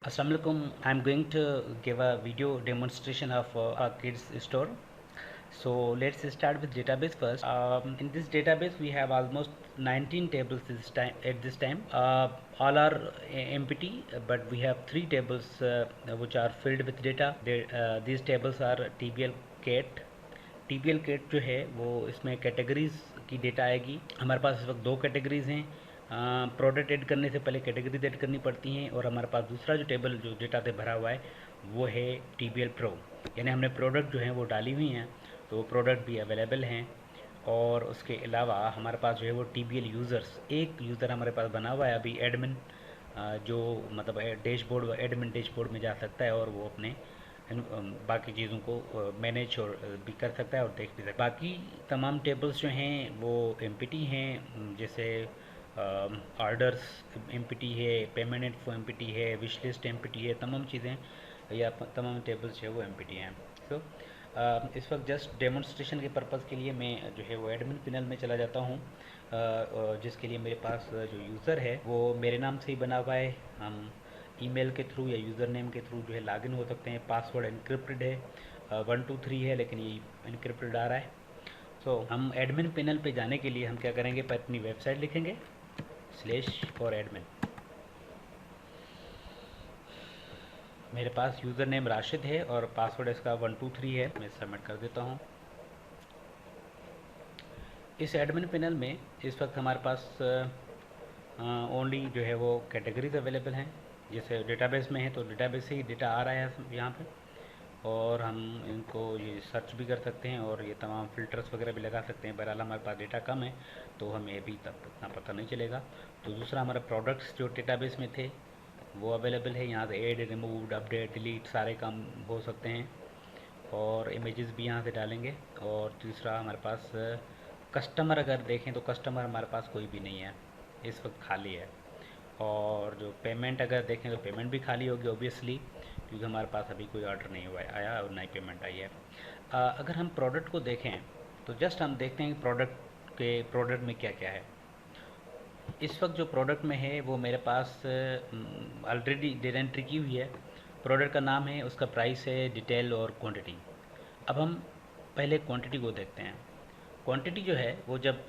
Assalamu alaikum. I'm going to give a video demonstration of our kids store. So let's start with database first. In this database we have almost 19 tables at this time. All are empty, but we have 3 tables which are filled with data. These tables are TBL cat. TBL cat जो है वो इसमें categories की data आएगी. हमारे पास इस वक्त 2 categories हैं. प्रोडक्ट ऐड करने से पहले कैटेगरीज ऐड करनी पड़ती हैं, और हमारे पास दूसरा जो टेबल जो डेटा से भरा हुआ है वो है TBL प्रो. यानी हमने प्रोडक्ट जो हैं वो डाली हुई हैं, तो वो प्रोडक्ट भी अवेलेबल हैं. और उसके अलावा हमारे पास जो है वो TBL यूज़र्स, एक यूज़र हमारे पास बना हुआ है अभी एडमिन, जो मतलब डैशबोर्ड एडमिन डैशबोर्ड में जा सकता है और वो अपने बाकी चीज़ों को मैनेज और भी कर सकता है और देख भी सकता है. बाकी तमाम टेबल्स जो हैं वो एम्प्टी हैं, जैसे ऑर्डर्स एम्प्टी है, पेमेंट इन्फो एम्प्टी है, विश लिस्ट एम्प्टी है, तमाम चीज़ें या तमाम टेबल्स जो है वो एम्प्टी हैं. तो इस वक्त जस्ट डेमोन्स्ट्रेशन के पर्पज़ के लिए मैं जो है वो एडमिन पैनल में चला जाता हूँ, जिसके लिए मेरे पास जो यूज़र है वो मेरे नाम से ही बना हुआ है. हम ईमेल के थ्रू या यूज़र नेम के थ्रू जो है लॉगिन हो सकते हैं. पासवर्ड इनक्रिप्टेड है, 123 है, लेकिन ये इनक्रिप्टेड आ रहा है. सो हम एडमिन पैनल पे जाने के लिए हम क्या करेंगे, पर अपनी वेबसाइट लिखेंगे /for/admin. मेरे पास यूज़र नेम राशिद है और पासवर्ड इसका 123 है. मैं सबमिट कर देता हूँ. इस एडमिन पैनल में इस वक्त हमारे पास ओनली जो है वो कैटेगरीज अवेलेबल हैं. जैसे डेटाबेस में है तो डेटाबेस से ही डेटा आ रहा है यहाँ पे, और हम इनको ये सर्च भी कर सकते हैं और ये तमाम फ़िल्टर्स वगैरह भी लगा सकते हैं. बहरहाल हमारे पास डेटा कम है तो हमें अभी तक इतना पता नहीं चलेगा. तो दूसरा हमारा प्रोडक्ट्स जो डेटाबेस में थे वो अवेलेबल है. यहाँ से ऐड, रिमूव, अपडेट, डिलीट सारे काम हो सकते हैं, और इमेजेस भी यहाँ से डालेंगे. और तीसरा हमारे पास कस्टमर अगर देखें तो कस्टमर हमारे पास कोई भी नहीं है, इस वक्त खाली है. और जो पेमेंट अगर देखें तो पेमेंट भी खाली होगी ऑब्वियसली, क्योंकि हमारे पास अभी कोई ऑर्डर नहीं हुआ है, आया और ना ही पेमेंट आई है. अगर हम प्रोडक्ट को देखें तो जस्ट हम देखते हैं कि प्रोडक्ट में क्या क्या है. इस वक्त जो प्रोडक्ट में है वो मेरे पास ऑलरेडी डेटा एंट्री की हुई है. प्रोडक्ट का नाम है, उसका प्राइस है, डिटेल और क्वांटिटी. अब हम पहले क्वांटिटी को देखते हैं. क्वांटिटी जो है वो जब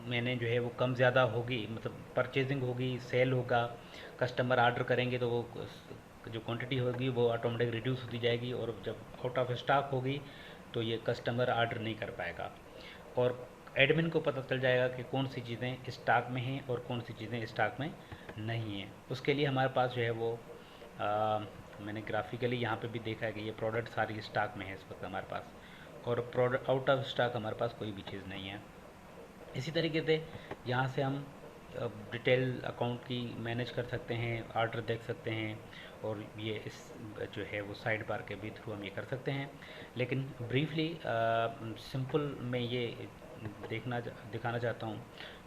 मैंने जो है वो कम ज़्यादा होगी, मतलब परचेजिंग होगी, सेल होगा, कस्टमर ऑर्डर करेंगे तो वो जो क्वांटिटी होगी वो ऑटोमेटिक रिड्यूस होती जाएगी. और जब आउट ऑफ स्टॉक होगी तो ये कस्टमर ऑर्डर नहीं कर पाएगा, और एडमिन को पता चल जाएगा कि कौन सी चीज़ें स्टॉक में हैं और कौन सी चीज़ें स्टॉक में नहीं हैं. उसके लिए हमारे पास जो है वो मैंने ग्राफिकली यहाँ पे भी देखा है कि ये प्रोडक्ट सारी स्टॉक में है इस वक्त हमारे पास, और प्रोडक्ट आउट ऑफ स्टॉक हमारे पास कोई भी चीज़ नहीं है. इसी तरीके से यहाँ से हम डिटेल अकाउंट की मैनेज कर सकते हैं, ऑर्डर देख सकते हैं, और ये इस जो है वो साइड बार के भी थ्रू हम ये कर सकते हैं. लेकिन ब्रीफली सिंपल मैं ये दिखाना चाहता हूँ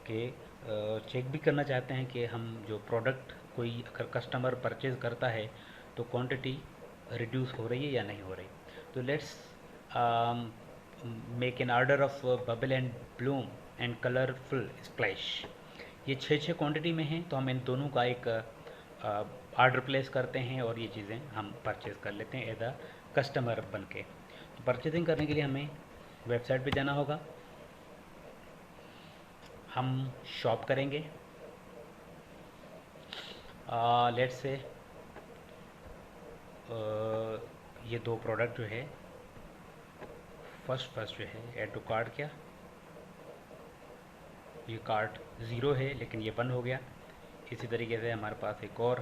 कि चेक भी करना चाहते हैं कि हम जो प्रोडक्ट कोई अगर कस्टमर परचेज़ करता है तो क्वांटिटी रिड्यूस हो रही है या नहीं हो रही. तो let's make an order of bubble and Bloom and colourful splash. ये 6 क्वांटिटी में हैं, तो हम इन दोनों का एक ऑर्डर प्लेस करते हैं और ये चीज़ें हम परचेज़ कर लेते हैं एज अ कस्टमर बन के. तो परचेजिंग करने के लिए हमें वेबसाइट पे जाना होगा. हम शॉप करेंगे. लेट्स से ये 2 प्रोडक्ट जो है, फर्स्ट जो है ऐड टू कार्ट, क्या ये कार्ट 0 है लेकिन ये बंद हो गया. इसी तरीके से हमारे पास एक और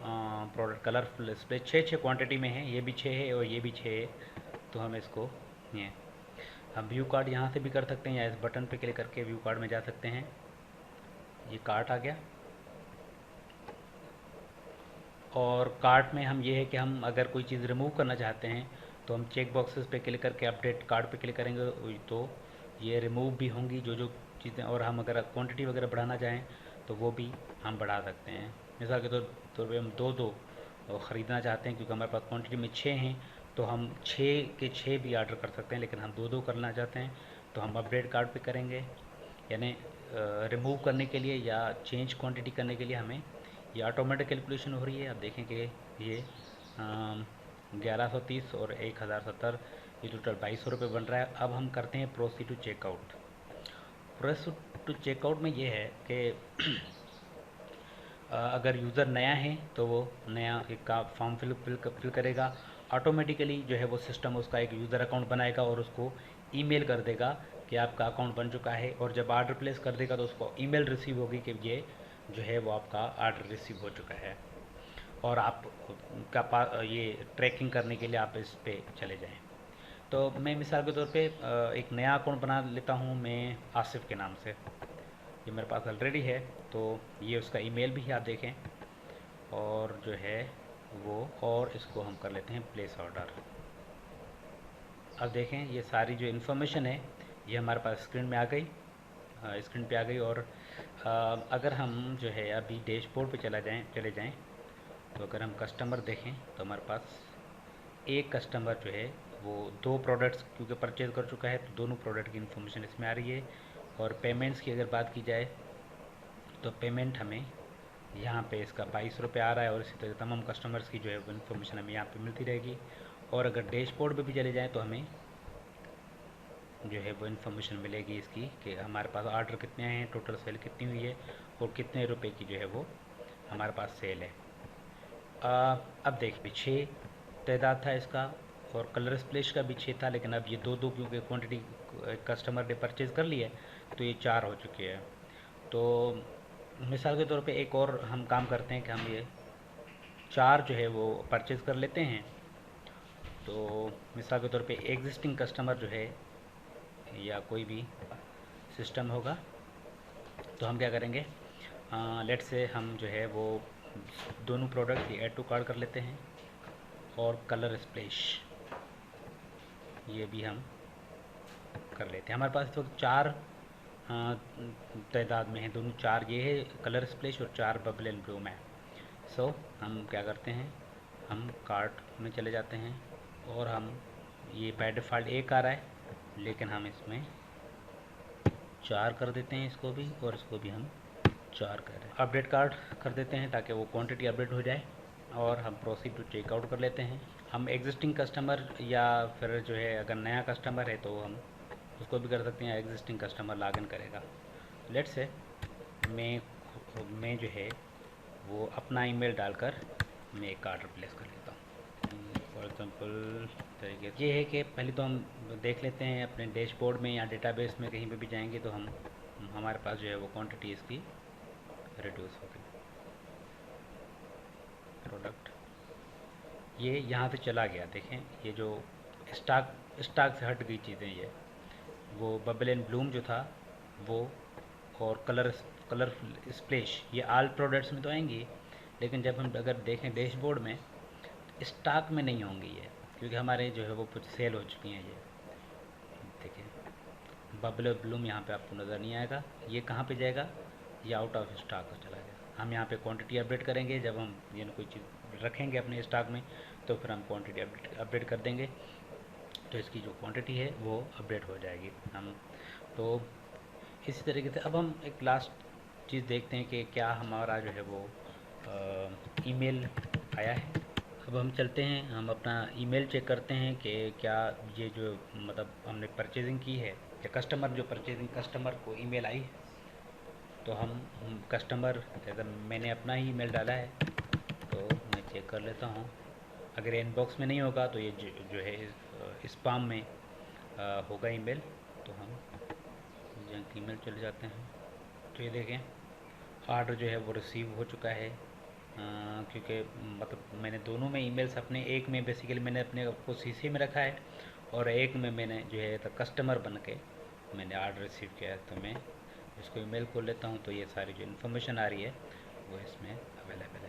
प्रोडक्ट कलरफुल डिस्प्ले 6 क्वांटिटी में है, ये भी 6 है और ये भी 6 है. तो हम इसको ये हम व्यू कार्ड यहाँ से भी कर सकते हैं, या इस बटन पे क्लिक करके व्यू कार्ड में जा सकते हैं. ये कार्ट आ गया, और कार्ट में हम ये है कि हम अगर कोई चीज़ रिमूव करना चाहते हैं तो हम चेक बॉक्सेस पे क्लिक करके अपडेट कार्ट पे क्लिक करेंगे तो ये रिमूव भी होंगी जो चीज़ें. और हम अगर क्वांटिटी वगैरह बढ़ाना चाहें तो वो भी हम बढ़ा सकते हैं. मिसाल के तौर पे हम दो ख़रीदना चाहते हैं, क्योंकि हमारे पास क्वांटिटी में 6 हैं, तो हम 6 के 6 भी ऑर्डर कर सकते हैं. लेकिन हम दो करना चाहते हैं तो हम अपडेट कार्ट पे करेंगे. यानी रिमूव करने के लिए या चेंज क्वांटिटी करने के लिए हमें ये ऑटोमेटिक कैलकुलेशन हो रही है। आप देखें कि ये 1130 और 1070, ये टोटल 2200 बन रहा है। अब हम करते हैं proceed to checkout. Proceed to checkout में ये है कि अगर यूज़र नया है तो वो नया एक का फॉर्म फिल करेगा। ऑटोमेटिकली जो है वो सिस्टम उसका एक यूज़र अकाउंट बनाएगा और उसको ईमेल कर देगा कि आपका अकाउंट बन चुका है। और जब ऑर्डर प्लेस कर देगा तो उसको ईमेल रिसीव होगी कि ये जो है वो आपका ऑर्डर रिसीव हो चुका है। और आप ये ट्रैकिंग करने के लिए आप इस पे चले जाएं। तो मैं मिसाल के तौर पे एक नया अकाउंट बना लेता हूँ मैं आसिफ के नाम से। ये मेरे पास ऑलरेडी है, तो ये उसका ईमेल भी है, आप देखें। और जो है वो, और इसको हम कर लेते हैं प्लेस ऑर्डर। अब देखें ये सारी जो इन्फॉर्मेशन है ये हमारे पास स्क्रीन में आ गई, स्क्रीन पे आ गई। और अगर हम जो है अभी डैशबोर्ड पे चले जाएं तो अगर हम कस्टमर देखें तो हमारे पास एक कस्टमर जो है वो 2 प्रोडक्ट्स क्योंकि परचेज़ कर चुका है, तो दोनों प्रोडक्ट की इन्फॉर्मेशन इसमें आ रही है। और पेमेंट्स की अगर बात की जाए तो पेमेंट हमें यहाँ पे इसका 2200 आ रहा है। और इसी तरह तमाम कस्टमर्स की जो है वो इन्फॉर्मेशन हमें यहाँ पे मिलती रहेगी। और अगर डैशबोर्ड पे भी चले जाएँ तो हमें जो है वो इन्फॉर्मेशन मिलेगी इसकी कि हमारे पास ऑर्डर कितने आए हैं, टोटल सेल कितनी हुई है और कितने रुपए की जो है वो हमारे पास सेल है। अब देखिए 6 तादाद था इसका, और कलर स्प्लैश का भी 6 था, लेकिन अब ये 2-2 क्योंकि क्वांटिटी कस्टमर ने परचेज़ कर ली है तो ये 4 हो चुके हैं। तो मिसाल के तौर पे एक और हम काम करते हैं कि हम ये 4 जो है वो परचेज़ कर लेते हैं। तो मिसाल के तौर पे एग्जिस्टिंग कस्टमर जो है या कोई भी सिस्टम होगा तो हम क्या करेंगे, लेट से हम जो है वो दोनों प्रोडक्ट ऐड टू कार्ट कर लेते हैं। और कलर स्प्लैश ये भी हम कर लेते हैं। हमारे पास तो 4 तादाद में है, दोनों 4 ये है कलर स्प्लैश और 4 बबल एंड ब्लूम है। सो हम क्या करते हैं, हम कार्ट में चले जाते हैं और हम ये बाय डिफ़ॉल्ट 1 आ रहा है, लेकिन हम इसमें 4 कर देते हैं इसको भी, और इसको भी हम 4 कर रहे हैं। अपडेट कार्ड कर देते हैं ताकि वो क्वांटिटी अपडेट हो जाए। और हम प्रोसीड टू चेकआउट कर लेते हैं। हम एग्जिस्टिंग कस्टमर या फिर जो है अगर नया कस्टमर है तो हम उसको भी कर सकते हैं, एग्जिस्टिंग कस्टमर लॉगिन करेगा। लेट से मैं जो है वो अपना ईमेल डालकर मैं एक ऑर्डर प्लेस कर लेता हूँ। फॉर एग्ज़ाम्पल तरीके से ये है कि पहले तो हम देख लेते हैं अपने डैशबोर्ड में या डेटाबेस में कहीं पे भी जाएंगे तो हमारे पास जो है वो क्वांटिटी इसकी रिड्यूस हो गई। प्रोडक्ट ये यहाँ से चला गया, देखें ये जो स्टॉक से हट गई चीज़ें, ये वो बबल एंड ब्लूम जो था वो, और कलर स्प्लैश ये ऑल प्रोडक्ट्स में तो आएंगी, लेकिन जब हम अगर देखें डैशबोर्ड में स्टॉक में नहीं होंगी ये, क्योंकि हमारे जो है वो कुछ सेल हो चुकी हैं। ये देखिए बबल और ब्लूम यहाँ पे आपको नज़र नहीं आएगा, ये कहाँ पे जाएगा, ये आउट ऑफ स्टॉक हो चला गया। हम यहाँ पे क्वांटिटी अपडेट करेंगे, जब हम ये कोई चीज़ रखेंगे अपने स्टॉक में तो फिर हम क्वांटिटी अपडेट कर देंगे, तो इसकी जो क्वांटिटी है वो अपडेट हो जाएगी। हम तो इसी तरीके से अब हम एक लास्ट चीज़ देखते हैं कि क्या हमारा जो है वो ईमेल आया है। अब हम चलते हैं, हम अपना ईमेल चेक करते हैं कि क्या ये जो मतलब हमने परचेजिंग की है या कस्टमर को ईमेल आई है। तो हम कस्टमर अगर मैंने अपना ही ईमेल डाला है तो मैं चेक कर लेता हूँ। अगर इनबॉक्स में नहीं होगा तो ये जो है स्पैम में होगा ईमेल, तो हम जंक ईमेल चले जाते हैं। तो ये देखें ऑर्डर जो है वो रिसीव हो चुका है, क्योंकि मतलब मैंने दोनों में ईमेल्स अपने, एक में बेसिकली मैंने अपने को सीसी में रखा है और एक में मैंने जो है कस्टमर बन के मैंने ऑर्डर रिसीव किया है। तो मैं इसको ईमेल खोल लेता हूँ तो ये सारी जो इन्फॉर्मेशन आ रही है वो इसमें अवेलेबल है।